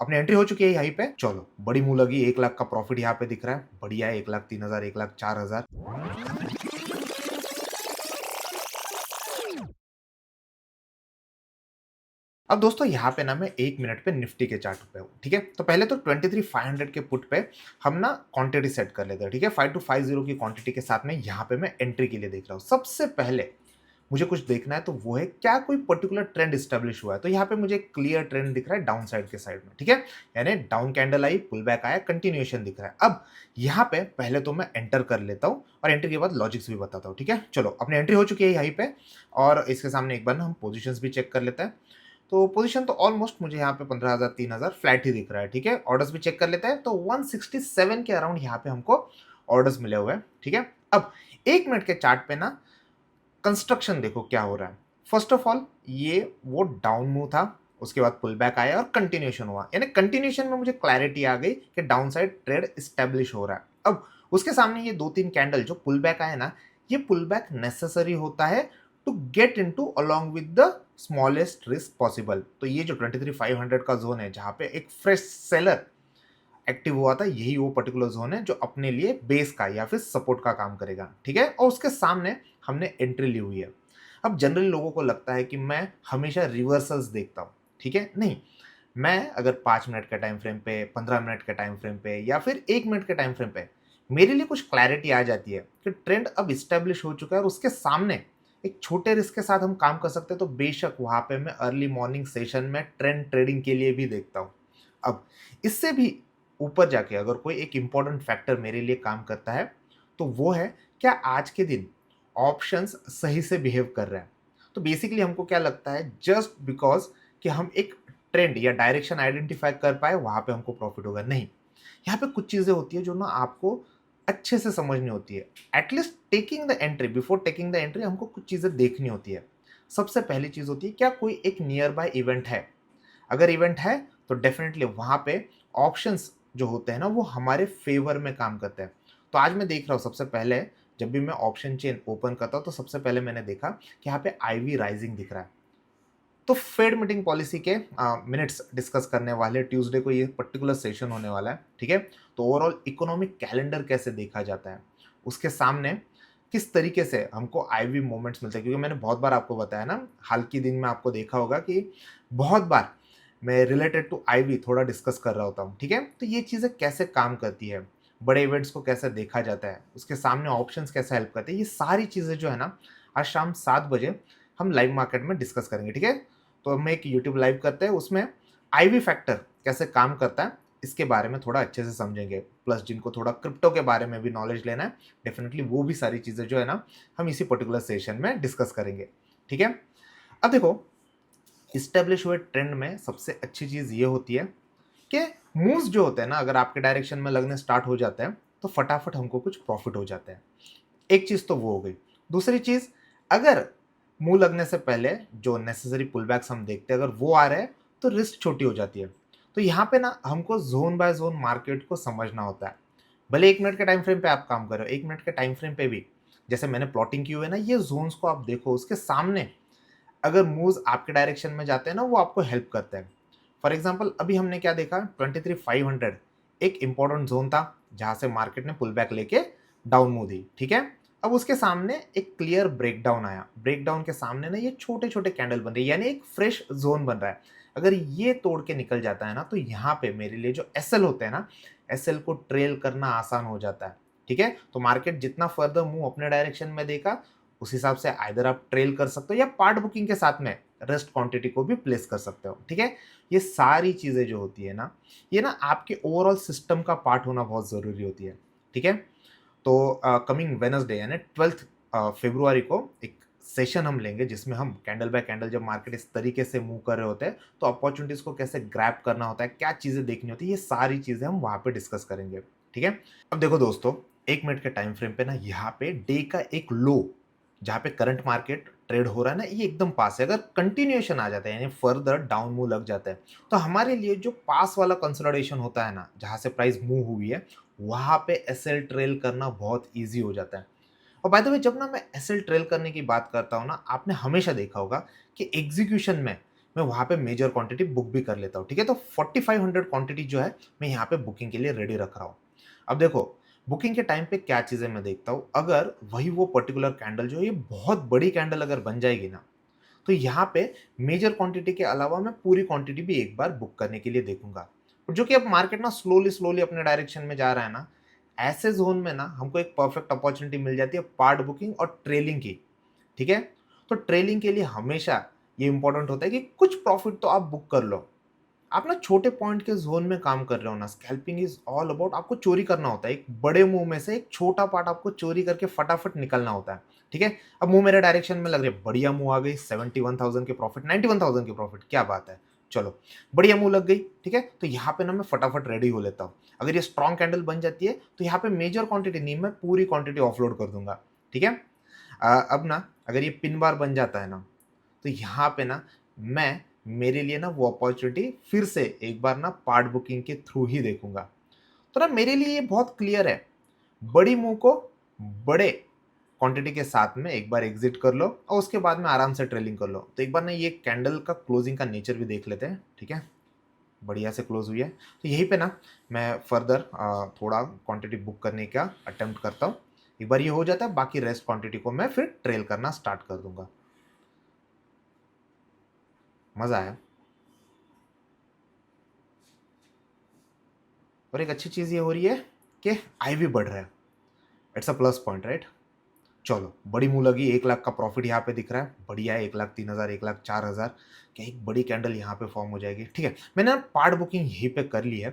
अपनी एंट्री हो चुकी है यहीं पे। चलो बड़ी मुंह लगी, 1 लाख का प्रॉफिट यहाँ पे दिख रहा है, बढ़िया है। 1,03,000, 1,04,000। अब दोस्तों यहाँ पे ना मैं 1 मिनट पे निफ्टी के चार्ट पे हूँ, ठीक है। तो पहले तो 23,500 के पुट पे हम ना क्वांटिटी सेट कर लेते हैं, ठीक है। 5250 की क्वांटिटी के साथ में यहाँ पे मैं एंट्री के लिए देख रहा हूँ। सबसे पहले मुझे कुछ देखना है, तो वो है क्या कोई पर्टिकुलर ट्रेंड स्टेब्लिश हुआ है। तो यहाँ पे मुझे क्लियर ट्रेंड दिख रहा है डाउन साइड के साइड में, ठीक है। यानी डाउन कैंडल आई, पुल बैक आया, कंटिन्यूएशन दिख रहा है। अब यहाँ पे पहले तो मैं एंटर कर लेता हूँ और एंट्री के बाद लॉजिक्स भी बताता हूँ, ठीक है। चलो अपनी एंट्री हो चुकी है यहीं पे और इसके सामने एक बार ना हम पोजिशन भी चेक कर लेते हैं। तो पोजीशन तो ऑलमोस्ट मुझे यहाँ पे 15,000 3,000 फ्लैट ही दिख रहा है, ठीक है। ऑर्डर्स भी चेक कर लेते हैं, तो 167 के अराउंड यहाँ पे हमको ऑर्डर्स मिले हुए हैं, ठीक है। अब 1 मिनट के चार्ट पे ना कंस्ट्रक्शन देखो क्या हो रहा है। फर्स्ट ऑफ ऑल ये वो डाउन मूव था, उसके बाद पुल बैक आया और कंटिन्यूएशन हुआ। यानी कंटिन्यूएशन में मुझे क्लैरिटी आ गई कि डाउन साइड ट्रेड स्टेब्लिश हो रहा है। अब उसके सामने ये 2-3 कैंडल जो पुल बैक आए ना, ये पुल बैक नेसेसरी होता है to get into along with the smallest risk possible. तो ये जो 23,500 का जोन है जहां पे एक फ्रेश सेलर एक्टिव हुआ था, यही वो पर्टिकुलर जोन है जो अपने लिए बेस का या फिर सपोर्ट का काम करेगा, ठीक है। और उसके सामने हमने एंट्री ली हुई है। अब जनरली लोगों को लगता है कि मैं हमेशा रिवर्सल्स देखता हूँ, ठीक है। नहीं, मैं अगर 5 मिनट के टाइम फ्रेम पे, 15 मिनट के टाइम फ्रेम पे या फिर 1 मिनट के टाइम फ्रेम पे मेरे लिए कुछ क्लैरिटी आ जाती है कि ट्रेंड अब इस्टेब्लिश हो चुका है और उसके सामने एक छोटे रिस्क के साथ हम काम कर सकते हैं, तो बेशक वहां पे मैं अर्ली मॉर्निंग सेशन में ट्रेंड ट्रेडिंग के लिए भी देखता हूँ। अब इससे भी ऊपर जाके अगर कोई एक इंपॉर्टेंट फैक्टर मेरे लिए काम करता है, तो वो है क्या आज के दिन ऑप्शंस सही से बिहेव कर रहे हैं। तो बेसिकली हमको क्या लगता है, जस्ट बिकॉज कि हम एक ट्रेंड या डायरेक्शन आइडेंटिफाई कर पाए वहां पे हमको प्रॉफिट होगा, नहीं। यहाँ पे कुछ चीजें होती है जो ना आपको अच्छे से समझनी होती है। At least taking the entry, before taking the entry हमको कुछ चीजें देखनी होती है। सबसे पहली चीज होती है क्या कोई एक नियर बाय इवेंट है। अगर इवेंट है तो डेफिनेटली वहां पे ऑप्शंस जो होते हैं ना वो हमारे फेवर में काम करते हैं। तो आज मैं देख रहा हूँ, सबसे पहले जब भी मैं ऑप्शन चेन ओपन करता हूँ तो सबसे पहले मैंने देखा कि यहाँ पे आईवी राइजिंग दिख रहा है। तो फेड मीटिंग पॉलिसी के मिनट्स डिस्कस करने वाले, ट्यूसडे को ये पर्टिकुलर सेशन होने वाला है, ठीक है। तो ओवरऑल इकोनॉमिक कैलेंडर कैसे देखा जाता है, उसके सामने किस तरीके से हमको आईवी मोमेंट्स मिलते हैं, क्योंकि मैंने बहुत बार आपको बताया ना, हाल के दिन में आपको देखा होगा कि बहुत बार मैं रिलेटेड टू आईवी थोड़ा डिस्कस कर रहा होता हूँ, ठीक है। तो ये चीज़ें कैसे काम करती है, बड़े इवेंट्स को कैसे देखा जाता है, उसके सामने ऑप्शंस कैसे हेल्प करते हैं, ये सारी चीज़ें जो है ना आज शाम 7 बजे हम लाइव मार्केट में डिस्कस करेंगे, ठीक है। तो हम एक यूट्यूब लाइव करते हैं, उसमें आईवी फैक्टर कैसे काम करता है इसके बारे में थोड़ा अच्छे से समझेंगे। प्लस जिनको थोड़ा क्रिप्टो के बारे में भी नॉलेज लेना है, डेफिनेटली वो भी सारी चीज़ें जो है ना हम इसी पर्टिकुलर सेशन में डिस्कस करेंगे, ठीक है। अब देखो, इस्टेब्लिश हुए ट्रेंड में सबसे अच्छी चीज़ ये होती है कि मूव्स जो होते हैं ना अगर आपके डायरेक्शन में लगने स्टार्ट हो जाते हैं तो फटाफट हमको कुछ प्रॉफिट हो जाता है। एक चीज़ तो वो हो गई। दूसरी चीज़, अगर मुँह लगने से पहले जो नेसेसरी पुलबैक्स हम देखते हैं अगर वो आ रहे हैं तो रिस्क छोटी हो जाती है। तो यहाँ पे ना हमको ज़ोन बाय ज़ोन मार्केट को समझना होता है। भले 1 मिनट के टाइम फ्रेम पे आप काम कर रहे हो, 1 मिनट के टाइम फ्रेम पे भी जैसे मैंने प्लॉटिंग की हुई है ना, ये ज़ोन्स को आप देखो, उसके सामने अगर मूव्स आपके डायरेक्शन में जाते हैं ना वो आपको हेल्प करते हैं। फॉर एग्जांपल अभी हमने क्या देखा, 23,500 एक इंपॉर्टेंट जोन था जहां से मार्केट ने पुल बैक लेके डाउन मूव दी, ठीक है। अब उसके सामने एक क्लियर ब्रेकडाउन आया, ब्रेकडाउन के सामने ना ये छोटे छोटे कैंडल बन रही है, यानी एक फ्रेश जोन बन रहा है। अगर ये तोड़ के निकल जाता है ना तो यहाँ पे मेरे लिए जो एसएल होते हैं ना, एसएल को ट्रेल करना आसान हो जाता है, ठीक है। तो मार्केट जितना फर्दर मूव अपने डायरेक्शन में देगा उस हिसाब से आइदर आप ट्रेल कर सकते हो या पार्ट बुकिंग के साथ में रेस्ट क्वांटिटी को भी प्लेस कर सकते हो, ठीक है। ये सारी चीज़ें जो होती है ना, ये ना आपके ओवरऑल सिस्टम का पार्ट होना बहुत ज़रूरी होती है, ठीक है। तो कमिंग वेनसडे यानी 12 फरवरी को एक सेशन हम लेंगे जिसमें हम कैंडल बाय कैंडल जब मार्केट इस तरीके से मूव कर रहे होते हैं तो अपॉर्चुनिटीज़ को कैसे ग्रैब करना होता है, क्या चीज़ें देखनी होती है, ये सारी चीज़ें हम वहाँ पे डिस्कस करेंगे, ठीक है। अब देखो दोस्तों, 1 मिनट के टाइम फ्रेम पे ना यहाँ पे डे का एक लो जहाँ पे करंट मार्केट ट्रेड हो रहा है ना, ये एकदम पास है। अगर कंटिन्यूएशन आ जाता है यानी फर्दर डाउन मूव लग जाता है तो हमारे लिए जो पास वाला कंसोलिडेशन होता है ना, जहाँ से प्राइस मूव हुई है वहाँ पे एसएल ट्रेल करना बहुत ईजी हो जाता है। और बाय द वे, जब ना मैं एसएल ट्रेल करने की बात करता हूँ ना, आपने हमेशा देखा होगा कि एग्जीक्यूशन में मैं वहाँ पे मेजर क्वांटिटी बुक भी कर लेता हूँ, ठीक है? तो 4500 क्वांटिटी जो है मैं यहाँ पे बुकिंग के लिए रेडी रख रहा हूँ। अब देखो, बुकिंग के टाइम पे क्या चीज़ें मैं देखता हूँ, अगर वही वो पर्टिकुलर कैंडल जो है ये बहुत बड़ी कैंडल अगर बन जाएगी ना, तो यहाँ पे मेजर क्वांटिटी के अलावा मैं पूरी क्वांटिटी भी एक बार बुक करने के लिए देखूँगा। और जो कि अब मार्केट ना स्लोली अपने डायरेक्शन में जा रहा है ना, ऐसे ज़ोन में ना हमको एक परफेक्ट अपॉर्च्युनिटी मिल जाती है पार्ट बुकिंग और ट्रेलिंग की, ठीक है? तो ट्रेलिंग के लिए हमेशा ये इम्पोर्टेंट होता है कि कुछ प्रॉफिट तो आप बुक कर लो। आप ना छोटे पॉइंट के ज़ोन में काम कर रहे हो ना, स्कैल्पिंग इज़ ऑल अबाउट आपको चोरी करना होता है। एक बड़े मुँह में से एक छोटा पार्ट आपको चोरी करके फटाफट निकलना होता है, ठीक है? अब मुँह मेरे डायरेक्शन में लग रही है, बढ़िया मुँह आ गई, 71,000 की प्रॉफिट, 91,000 की प्रॉफिट, क्या बात है। चलो, बढ़िया मुँह लग गई, ठीक है? तो यहाँ पे ना मैं फटाफट रेडी हो लेता हूँ। अगर ये स्ट्रॉन्ग कैंडल बन जाती है, तो यहाँ पे मेजर क्वांटिटी नहीं, मैं पूरी क्वांटिटी ऑफलोड कर दूँगा, ठीक है? अब ना अगर ये पिन बार बन जाता है ना, तो यहाँ पे ना मैं मेरे लिए ना वो अपॉर्चुनिटी फिर से एक बार ना पार्ट बुकिंग के थ्रू ही देखूंगा। तो ना मेरे लिए ये बहुत क्लियर है, बड़ी मुंह को बड़े क्वांटिटी के साथ में एक बार एग्जिट कर लो और उसके बाद में आराम से ट्रेलिंग कर लो। तो एक बार ना ये कैंडल का क्लोजिंग का नेचर भी देख लेते हैं, ठीक है? बढ़िया से क्लोज हुई है, तो यहीं पे ना मैं फर्दर थोड़ा क्वांटिटी बुक करने का अटेम्प्ट करता हूँ। एक बार ये हो जाता है, बाकी रेस्ट क्वांटिटी को मैं फिर ट्रेल करना स्टार्ट कर दूंगा। मजा आया। और एक अच्छी चीज़ ये हो रही है कि आय भी बढ़ रहा है। It's a plus point, right? चलो, बड़ी मुँह लगी, 1 लाख का प्रॉफिट यहाँ पे दिख रहा है, बढ़िया है। 1,03,000, 1,04,000, क्या एक बड़ी कैंडल यहाँ पे फॉर्म हो जाएगी, ठीक है? मैंने ना पार्ट बुकिंग यहीं पे कर ली है,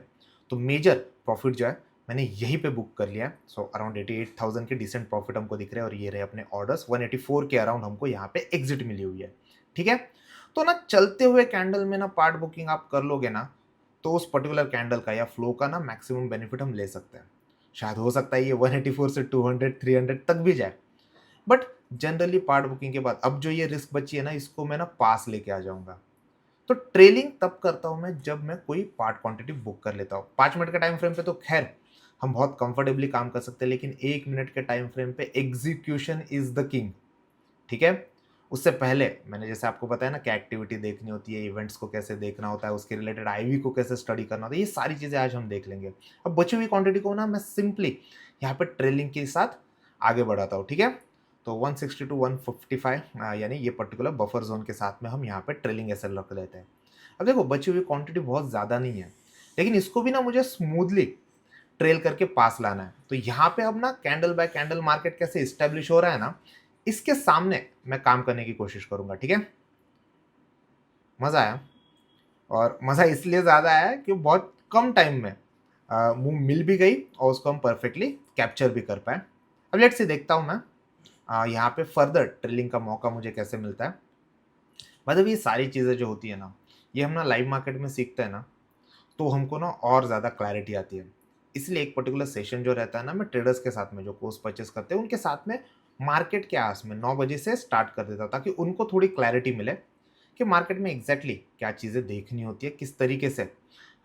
तो मेजर प्रॉफिट जो है मैंने यहीं पे बुक कर लिया है। सो अराउंड 88,000 के डिसेंट प्रॉफिट हमको दिख रहे हैं और ये रहे अपने ऑर्डर्स। 184 के अराउंड हमको यहाँ पे एग्जिट मिली हुई है, ठीक है? तो ना चलते हुए कैंडल में ना पार्ट बुकिंग आप कर लोगे ना, तो उस पर्टिकुलर कैंडल का या फ्लो का ना मैक्सिमम बेनिफिट हम ले सकते हैं। शायद हो सकता है ये 184 से 200 300 तक भी जाए, बट जनरली पार्ट बुकिंग के बाद अब जो ये रिस्क बची है ना, इसको मैं ना पास लेके आ जाऊंगा। तो ट्रेलिंग तब करता हूं मैं जब मैं कोई पार्ट क्वांटिटी बुक कर लेता हूँ। 5 मिनट के टाइम फ्रेम पे तो खैर हम बहुत कंफर्टेबली काम कर सकते हैं, लेकिन 1 मिनट के टाइम फ्रेम पे एग्जीक्यूशन इज द किंग, ठीक है? उससे पहले मैंने जैसे आपको बताया ना, क्या एक्टिविटी देखनी होती है, इवेंट्स को कैसे देखना होता है, उसके रिलेटेड आईवी को कैसे स्टडी करना होता है, ये सारी चीज़ें आज हम देख लेंगे। अब बची हुई क्वांटिटी को ना मैं सिंपली यहाँ पे ट्रेलिंग के साथ आगे बढ़ाता हूँ, ठीक है? तो 160 टू 155 यानी ये पर्टिकुलर बफर जोन के साथ में हम यहाँ पे ट्रेलिंग एसएल रख लेते हैं। अब देखो, बची हुई क्वांटिटी बहुत ज़्यादा नहीं है, लेकिन इसको भी ना मुझे स्मूथली ट्रेल करके पास लाना है। तो यहाँ पे अब ना कैंडल बाय कैंडल मार्केट कैसे इस्टेब्लिश हो रहा है ना, इसके सामने मैं काम करने की कोशिश करूंगा, ठीक है? मजा आया। और मजा इसलिए ज्यादा आया कि बहुत कम टाइम में मुंह मिल भी गई और उसको हम परफेक्टली कैप्चर भी कर पाए। अब लेट्स से देखता हूं मैं यहाँ पे फर्दर ट्रेलिंग का मौका मुझे कैसे मिलता है। मतलब ये सारी चीज़ें जो होती है ना, ये हम ना लाइव मार्केट में सीखते हैं ना, तो हमको ना और ज़्यादा क्लैरिटी आती है। इसलिए एक पर्टिकुलर सेशन जो रहता है ना, मैं ट्रेडर्स के साथ में जो कोर्स परचेस करते हैं उनके साथ में मार्केट के आस में 9 बजे से स्टार्ट कर देता हूँ, ताकि उनको थोड़ी क्लैरिटी मिले कि मार्केट में एग्जैक्टली क्या चीज़ें देखनी होती है, किस तरीके से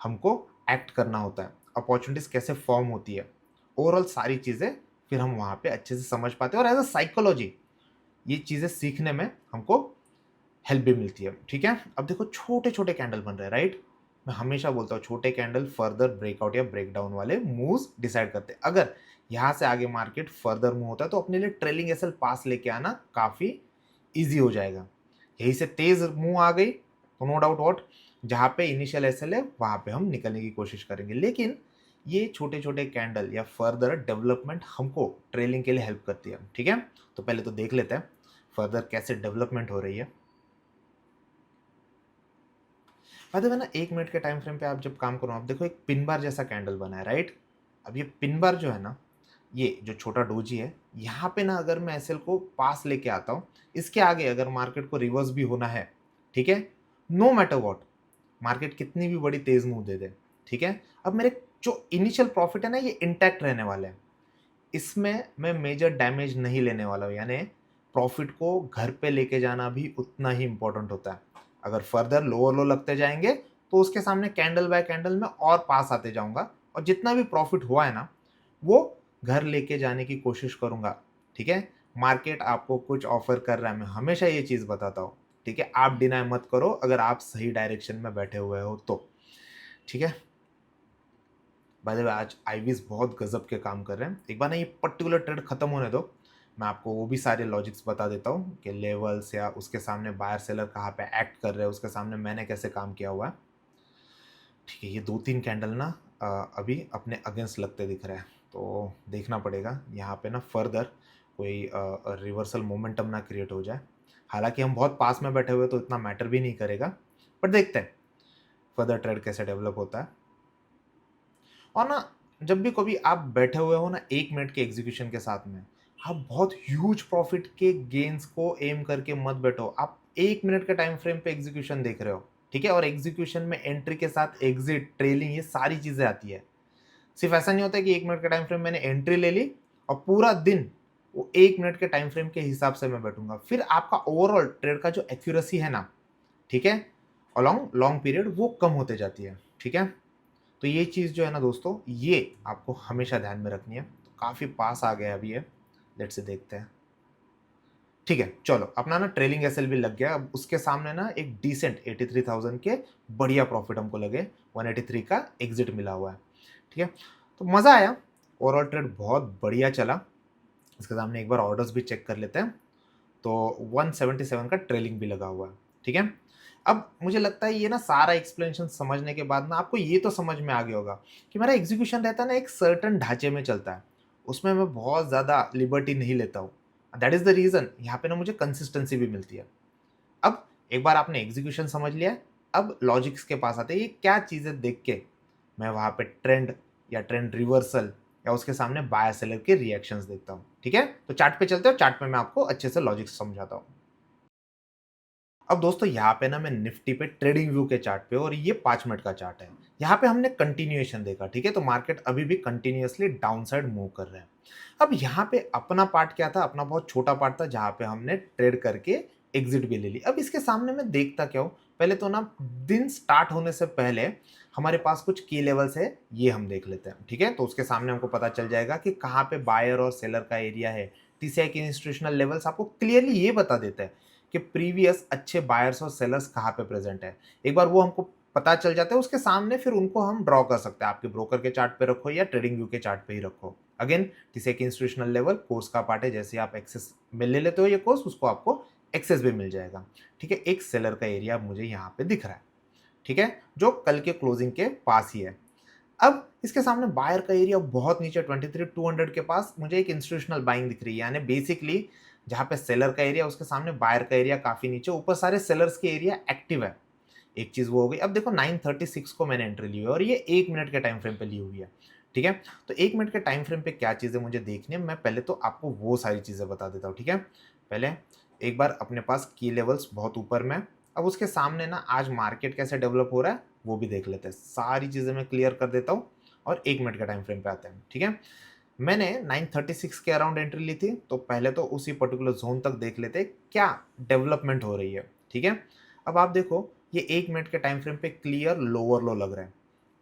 हमको एक्ट करना होता है, अपॉर्चुनिटीज़ कैसे फॉर्म होती है, ओवरऑल सारी चीज़ें फिर हम वहाँ पे अच्छे से समझ पाते हैं। और एज अ साइकोलॉजी ये चीज़ें सीखने में हमको हेल्प भी मिलती है, ठीक है? अब देखो, छोटे छोटे कैंडल बन रहे हैं, राइट? मैं हमेशा बोलता हूँ छोटे कैंडल फर्दर ब्रेकआउट या ब्रेकडाउन वाले मूव्स डिसाइड करते हैं। अगर यहाँ से आगे मार्केट फर्दर मूव होता है तो अपने लिए ट्रेलिंग एसएल पास लेके आना काफ़ी ईजी हो जाएगा। यहीं से तेज मूव आ गई तो नो डाउट वॉट, जहाँ पे इनिशियल एसएल है वहाँ पे हम निकलने की कोशिश करेंगे। लेकिन ये छोटे छोटे कैंडल या फर्दर डेवलपमेंट हमको ट्रेलिंग के लिए हेल्प करती है, ठीक है? तो पहले तो देख लेते हैं फर्दर कैसे डेवलपमेंट हो रही है। बाद में ना 1 मिनट के टाइम फ्रेम पे आप जब काम करो, आप देखो एक पिन बार जैसा कैंडल बना है, राइट? अब ये पिन बार जो है ना, ये जो छोटा डोजी है, यहाँ पे ना अगर मैं एसएल को पास लेके आता हूँ, इसके आगे अगर मार्केट को रिवर्स भी होना है, ठीक है, नो मैटर वॉट, मार्केट कितनी भी बड़ी तेज मूव दे दे, ठीक है, अब मेरे जो इनिशियल प्रॉफिट है ना, ये इंटैक्ट रहने वाले हैं। इसमें मैं मेजर डैमेज नहीं लेने वाला हूँ, यानी प्रॉफिट को घर पे लेके जाना भी उतना ही इंपॉर्टेंट होता है। अगर फर्दर लोअर लो लगते जाएंगे तो उसके सामने कैंडल बाय कैंडल में और पास आते जाऊंगा, और जितना भी प्रॉफिट हुआ है ना, वो घर लेके जाने की कोशिश करूंगा, ठीक है? मार्केट आपको कुछ ऑफर कर रहा है, मैं हमेशा ये चीज़ बताता हूँ, ठीक है, आप डिनाई मत करो अगर आप सही डायरेक्शन में बैठे हुए हो तो, ठीक है। बाय द वे आज आईवीज बहुत गजब के काम कर रहे हैं। एक बार ना ये पर्टिकुलर ट्रेड खत्म होने दो, मैं आपको वो भी सारे लॉजिक्स बता देता हूँ कि लेवल्स या उसके सामने बायर सेलर कहाँ पे एक्ट कर रहे हैं, उसके सामने मैंने कैसे काम किया हुआ है। ठीक है, ये 2-3 कैंडल ना अभी अपने अगेंस्ट लगते दिख रहे हैं, तो देखना पड़ेगा यहाँ पे ना फर्दर कोई रिवर्सल मोमेंटम ना क्रिएट हो जाए। हालांकि हम बहुत पास में बैठे हुए तो इतना मैटर भी नहीं करेगा, बट देखते हैं फर्दर ट्रेड कैसे डेवलप होता है। और ना जब भी कभी आप बैठे हुए हो ना 1 मिनट के एग्जीक्यूशन के साथ में, आप बहुत ह्यूज प्रॉफिट के गेन्स को एम करके मत बैठो। आप 1 मिनट के टाइम फ्रेम पे एग्जीक्यूशन देख रहे हो, ठीक है, और एग्जीक्यूशन में एंट्री के साथ एग्जिट, ट्रेलिंग, ये सारी चीजें आती है। सिर्फ ऐसा नहीं होता है कि 1 मिनट का टाइम फ्रेम मैंने एंट्री ले ली और पूरा दिन वो 1 मिनट के टाइम फ्रेम के हिसाब से मैं बैठूंगा, फिर आपका ओवरऑल ट्रेड का जो एक्यूरेसी है ना, ठीक है, अलॉन्ग लॉन्ग पीरियड वो कम होते जाती है, ठीक है। तो ये चीज़ जो है ना दोस्तों, ये आपको हमेशा ध्यान में रखनी है। तो काफ़ी पास आ गया अभी ये, लेट्स से देखते हैं। ठीक है, चलो अपना ना ट्रेलिंग एसएलवी लग गया। अब उसके सामने ना एक डिसेंट 83,000 के बढ़िया प्रॉफिट हमको लगे, 183 का एग्जिट मिला हुआ है, ठीक है। तो मज़ा आया, ओवरऑल ट्रेड बहुत बढ़िया चला। इसके सामने एक बार ऑर्डर्स भी चेक कर लेते हैं। तो 177 का ट्रेलिंग भी लगा हुआ है, ठीक है। अब मुझे लगता है ये ना सारा एक्सप्लेनेशन समझने के बाद ना आपको ये तो समझ में आ गया होगा कि मेरा एग्जीक्यूशन रहता है ना एक सर्टन ढांचे में चलता है, उसमें मैं बहुत ज़्यादा लिबर्टी नहीं लेता हूँ। दैट इज़ द रीज़न यहाँ पे ना मुझे कंसिस्टेंसी भी मिलती है। अब एक बार आपने एग्जीक्यूशन समझ लिया, अब लॉजिक्स के पास आते हैं, ये क्या चीज़ें देख के मैं वहाँ पे ट्रेंड या ट्रेंड रिवर्सल या उसके सामने बायर सेलर के रिएक्शंस देखता हूँ, ठीक है। तो चार्ट पे चलते हो, चार्ट में मैं आपको अच्छे से लॉजिक्स समझाता हूँ। अब दोस्तों यहाँ पे ना मैं निफ्टी पे ट्रेडिंग व्यू के चार्ट पे, और ये 5 मिनट का चार्ट है, यहाँ पे हमने कंटिन्यूएशन देखा, ठीक है। तो मार्केट अभी भी कंटिन्यूअसली डाउन साइड मूव कर रहे हैं। अब यहाँ पे अपना पार्ट क्या था, अपना बहुत छोटा पार्ट था जहाँ पे हमने ट्रेड करके एग्जिट भी ले ली। अब इसके सामने मैं देखता क्या हूँ, पहले तो ना दिन स्टार्ट होने से पहले हमारे पास कुछ की लेवल्स है, ये हम देख लेते हैं, ठीक है। तो उसके सामने हमको पता चल जाएगा कि कहाँ पे बायर और सेलर का एरिया है। टीसीआई के इंस्टीट्यूशनल लेवल्स आपको क्लियरली ये बता देते हैं कि प्रीवियस अच्छे बायर्स और सेलर्स कहाँ पे प्रेजेंट है। एक बार वो हमको पता चल जाता है, उसके सामने फिर उनको हम ड्रॉ कर सकते हैं। आपके ब्रोकर के चार्ट पे रखो या ट्रेडिंग व्यू के चार्ट पे ही रखो। अगेन किसी एक इंस्टीट्यूशनल लेवल कोर्स का पार्ट है, जैसे आप एक्सेस में ले लेते हो ये कोर्स, उसको आपको एक्सेस भी मिल जाएगा, ठीक है। एक सेलर का एरिया मुझे यहाँ पे दिख रहा है, ठीक है, जो कल के क्लोजिंग के पास ही है। अब इसके सामने बायर का एरिया बहुत नीचे 23,200 के पास मुझे एक इंस्टीट्यूशनल बाइंग दिख रही है, यानी बेसिकली जहाँ पे सेलर का एरिया उसके सामने बायर का एरिया काफी नीचे, ऊपर सारे सेलर्स के एरिया एक्टिव है। एक चीज वो हो गई। अब देखो 936 को मैंने एंट्री ली हुई है और ये 1 मिनट के टाइम फ्रेम पे ली हुई है, ठीक है। तो 1 मिनट के टाइम फ्रेम पे क्या चीजें मुझे देखनी है, मैं पहले तो आपको वो सारी चीजें बता देता हूँ, ठीक है। पहले एक बार अपने पास की लेवल्स बहुत ऊपर में, अब उसके सामने ना आज मार्केट कैसे डेवलप हो रहा है वो भी देख लेते हैं। सारी चीजें मैं क्लियर कर देता हूँ और 1 मिनट के टाइम फ्रेम पे आते हैं, ठीक है। मैंने 936 के अराउंड एंट्री ली थी, तो पहले तो उसी पर्टिकुलर जोन तक देख लेते हैं क्या डेवलपमेंट हो रही है, ठीक है। अब आप देखो ये 1 मिनट के टाइम फ्रेम पे क्लियर लोअर लो लग रहा है।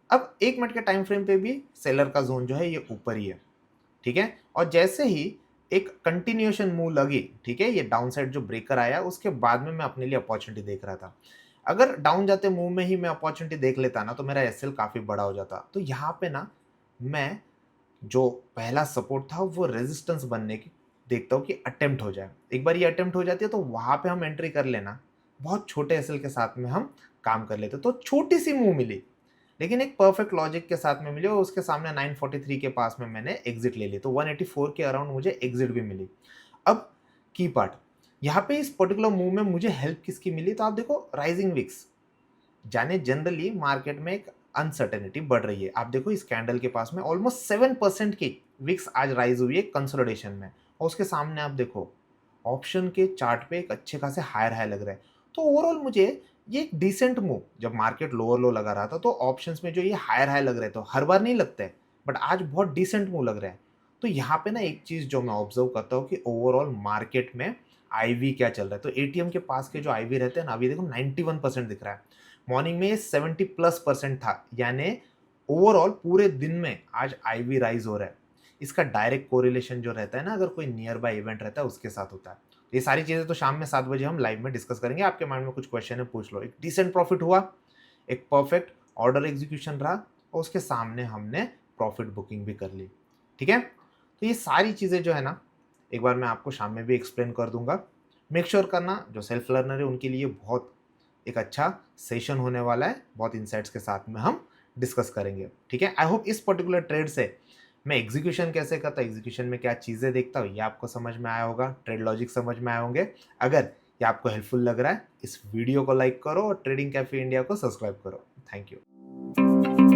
अब 1 मिनट के टाइम फ्रेम पे भी सेलर का जोन जो है ये ऊपर ही है, ठीक है। और जैसे ही एक कंटिन्यूएशन मूव लगी, ठीक है, ये डाउन साइड जो ब्रेकर आया उसके बाद में मैं अपने लिए अपॉर्चुनिटी देख रहा था। अगर डाउन जाते मूव में ही मैं अपॉर्चुनिटी देख लेता ना, तो मेरा एसएल काफी बड़ा हो जाता। तो यहाँ पे ना मैं जो पहला सपोर्ट था वो रेजिस्टेंस बनने की देखता हूँ कि अटेम्प्ट हो जाए। एक बार ये अटेम्प्ट हो जाती है तो वहाँ पे हम एंट्री कर लेना, बहुत छोटे एसएल के साथ में हम काम कर लेते। तो छोटी सी मूव मिली, लेकिन एक परफेक्ट लॉजिक के साथ में मिली, और उसके सामने 943 के पास में मैंने एग्जिट ले ली, तो 184 के अराउंड मुझे एग्जिट भी मिली। अब की पार्ट यहाँ पे इस पर्टिकुलर मूव में मुझे हेल्प किसकी मिली, तो आप देखो राइजिंग विक्स, जाने जनरली मार्केट में एक अनसर्टेनिटी बढ़ रही है। आप देखो इस कैंडल के पास में ऑलमोस्ट 7% की विक्स आज राइज हुई है कंसोलिडेशन में, और उसके सामने आप देखो ऑप्शन के चार्ट पे एक अच्छे खासे हायर हाई लग रहा है। तो ओवरऑल मुझे ये एक डिसेंट मूव, जब मार्केट लोअर लो लगा रहा था तो ऑप्शंस में जो ये हायर हाई लग रहे थे, हर बार नहीं लगता है बट आज बहुत डिसेंट मूव लग रहा है। तो यहाँ पे ना एक चीज जो मैं ऑब्जर्व करता हूँ कि ओवरऑल मार्केट में आईवी क्या चल रहा है। तो एटीएम के पास के जो आईवी रहते हैं ना, अभी देखो 91% दिख रहा है, मॉर्निंग में ये 70+% था, यानी ओवरऑल पूरे दिन में आज आईवी राइज हो रहा है। इसका डायरेक्ट कोरिलेशन जो रहता है ना, अगर कोई नियर बाय इवेंट रहता है उसके साथ होता है। ये सारी चीज़ें तो शाम में 7 बजे हम लाइव में डिस्कस करेंगे। आपके माइंड में कुछ क्वेश्चन है पूछ लो। एक डिसेंट प्रॉफिट हुआ, एक परफेक्ट ऑर्डर एग्जीक्यूशन रहा और उसके सामने हमने प्रॉफिट बुकिंग भी कर ली। ठीक है? तो ये सारी चीज़ें जो है ना, एक बार मैं आपको शाम में भी एक्सप्लेन कर दूँगा। मेक श्योर करना जो सेल्फ लर्नर है उनके लिए बहुत एक अच्छा सेशन होने वाला है। बहुत इनसाइट्स के साथ में हम डिस्कस करेंगे। ठीक है? आई होप इस पर्टिकुलर ट्रेड से मैं एग्जीक्यूशन कैसे करता हूँ, एग्जीक्यूशन में क्या चीज़ें देखता हूँ, ये आपको समझ में आया होगा, ट्रेड लॉजिक समझ में आए होंगे। अगर ये आपको हेल्पफुल लग रहा है, इस वीडियो को लाइक करो और ट्रेडिंग कैफे इंडिया को सब्सक्राइब करो। Thank you.